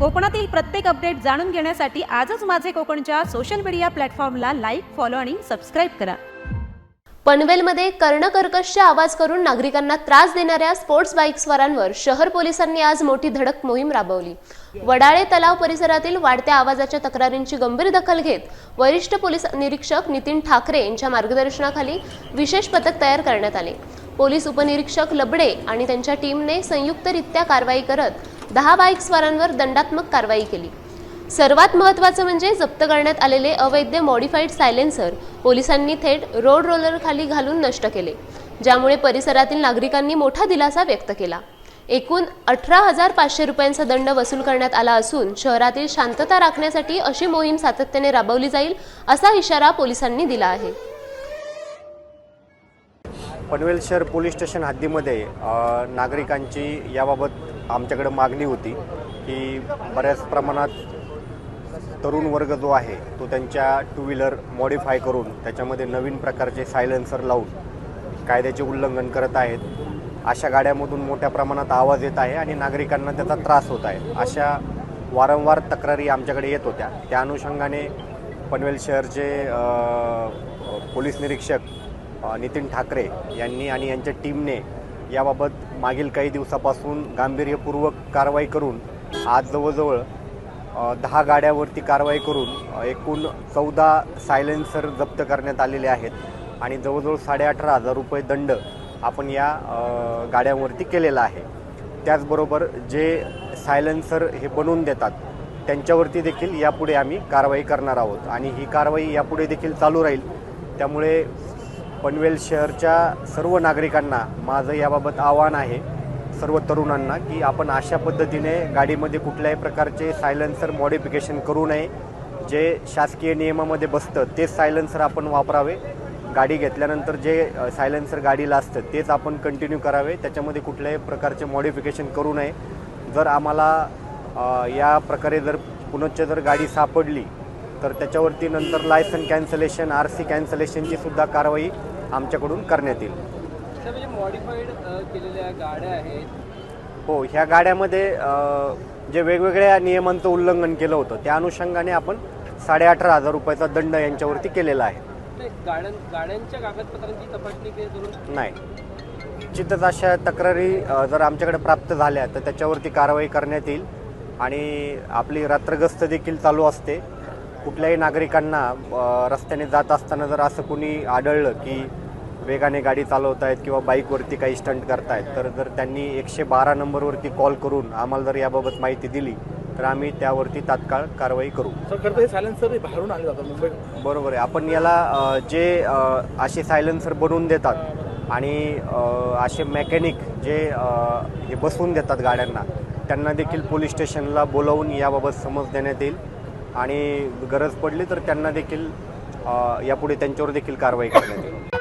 कोकणातील प्रत्येक अपडेट जाणून घेण्यासाठी आजच माझे कोकणच्या सोशल मीडिया प्लॅटफॉर्मला लाईक, फॉलो आणि सबस्क्राईब करा। पनवेलमध्ये कर्णकर्कश आवाज करून नागरिकांना त्रास देणाऱ्या स्पोर्ट्स बाईक्सवारांवर शहर पोलिसांनी आज मोठी धडक मोहीम राबवली। वडाळे तलाव परिसरातील वाढत्या आवाजाच्या तक्रारींची गंभीर दखल घेत वरिष्ठ पोलीस निरीक्षक नितीन ठाकरे यांच्या मार्गदर्शनाखाली विशेष पथक तयार करण्यात आले। पोलीस उपनिरीक्षक लबडे आणि त्यांच्या टीमने संयुक्तरित्या कारवाई करत 10 बाईक्सवारांवर दंडात्मक कारवाई केली। सर्वात महत्त्वाचं म्हणजे जप्त करण्यात आलेले अवैध मॉडिफाईड सायलेन्सर पोलिसांनी थेट रोड रोलर खाली घालून नष्ट केले, ज्यामुळे परिसरातील नागरिकांनी मोठा दिलासा व्यक्त केला। एकूण 18,500 रुपयांचा दंड वसूल करण्यात आला असून शहरातील शांतता राखण्यासाठी अशी मोहीम सातत्याने राबवली जाईल असा इशारा पोलिसांनी दिला आहे। पनवेल शहर पोलीस स्टेशन हद्दीमध्ये नागरिकांची याबाबत आमच्याकडे मागणी होती की बऱ्याच प्रमाणात तरुण वर्ग जो आहे तो त्यांच्या टू व्हीलर मॉडिफाय करून त्याच्यामध्ये नवीन प्रकारचे सायलेन्सर लावून कायद्याचे उल्लंघन करत आहेत। अशा गाड्यांमधून मोठ्या प्रमाणात आवाज येत आहे आणि नागरिकांना त्याचा त्रास होत आहे। अशा वारंवार तक्रारी आमच्याकडे येत होत्या। त्या अनुषंगाने पनवेल शहरचे पोलीस निरीक्षक नितीन ठाकरे यांनी आणि यांच्या टीमने याबाबत मागील काही दिवसापासून गांभीर्यपूर्वक कारवाई करून आज जवळजवळ 10 गाड्यावरती कारवाई करून एकूण 14 सायलेन्सर जप्त करण्यात आलेले आहेत आणि जवळजवळ 18,500 रुपये दंड आपण या गाड्यांवरती केलेला आहे। त्याचबरोबर जे सायलेन्सर हे बनवून देतात त्यांच्यावरती देखील यापुढे आम्ही कारवाई करणार आहोत आणि ही कारवाई यापुढे देखील चालू राहील। त्यामुळे पनवेल शहरच्या सर्व नागरिकांना माझं याबाबत आव्हान आहे, सर्व तरुणांना, की आपण अशा पद्धतीने गाडीमध्ये कुठल्याही प्रकारचे सायलेन्सर मॉडिफिकेशन करू नये। जे शासकीय नियमामध्ये बसतं तेच सायलेन्सर आपण वापरावे। गाडी घेतल्यानंतर जे सायलेन्सर गाडीला असतं तेच आपण कंटिन्यू करावे, त्याच्यामध्ये कुठल्याही प्रकारचे मॉडिफिकेशन करू नये। जर आम्हाला या प्रकारे जर पुनश्च जर गाडी सापडली तर त्याच्यावरती नंतर लायसन कॅन्सलेशन, RC कॅन्सलेशनची सुद्धा कारवाई आमच्याकडून करण्यात येईल। म्हणजे मॉडिफाईड केलेल्या गाड्या आहेत हो, ह्या गाड्यामध्ये जे वेगवेगळ्या नियमांचं उल्लंघन केलं होतं त्या अनुषंगाने आपण 18,500 रुपयाचा दंड यांच्यावरती केलेला आहे। गाड्यांच्या कागदपत्रांची तपासणी करून नाही, निश्चितच अशा तक्रारी जर आमच्याकडे प्राप्त झाल्या तर त्याच्यावरती कारवाई करण्यात येईल आणि आपली रात्रगस्त देखील चालू असते। कुठल्याही नागरिकांना रस्त्याने जात असताना जर असं कोणी आढळलं की वेगाने गाडी चालवत आहेत किंवा बाईकवरती काही स्टंट करतायत तर त्यांनी 112 नंबरवरती कॉल करून आम्हाला जर याबाबत माहिती दिली तर आम्ही त्यावरती तात्काळ कारवाई करू। हे सायलेन्सर बाहेरून आले जातात मुंबई। बरोबर आहे। आपण याला जे असे सायलेन्सर बनवून देतात आणि असे मेकॅनिक जे हे बसवून देतात गाड्यांना त्यांना देखील पोलीस स्टेशनला बोलावून याबाबत समज देण्यात येईल आणि गरज पडली तर त्यांना देखील यापुढे त्यांच्यावर देखील कारवाई करण्यात येईल।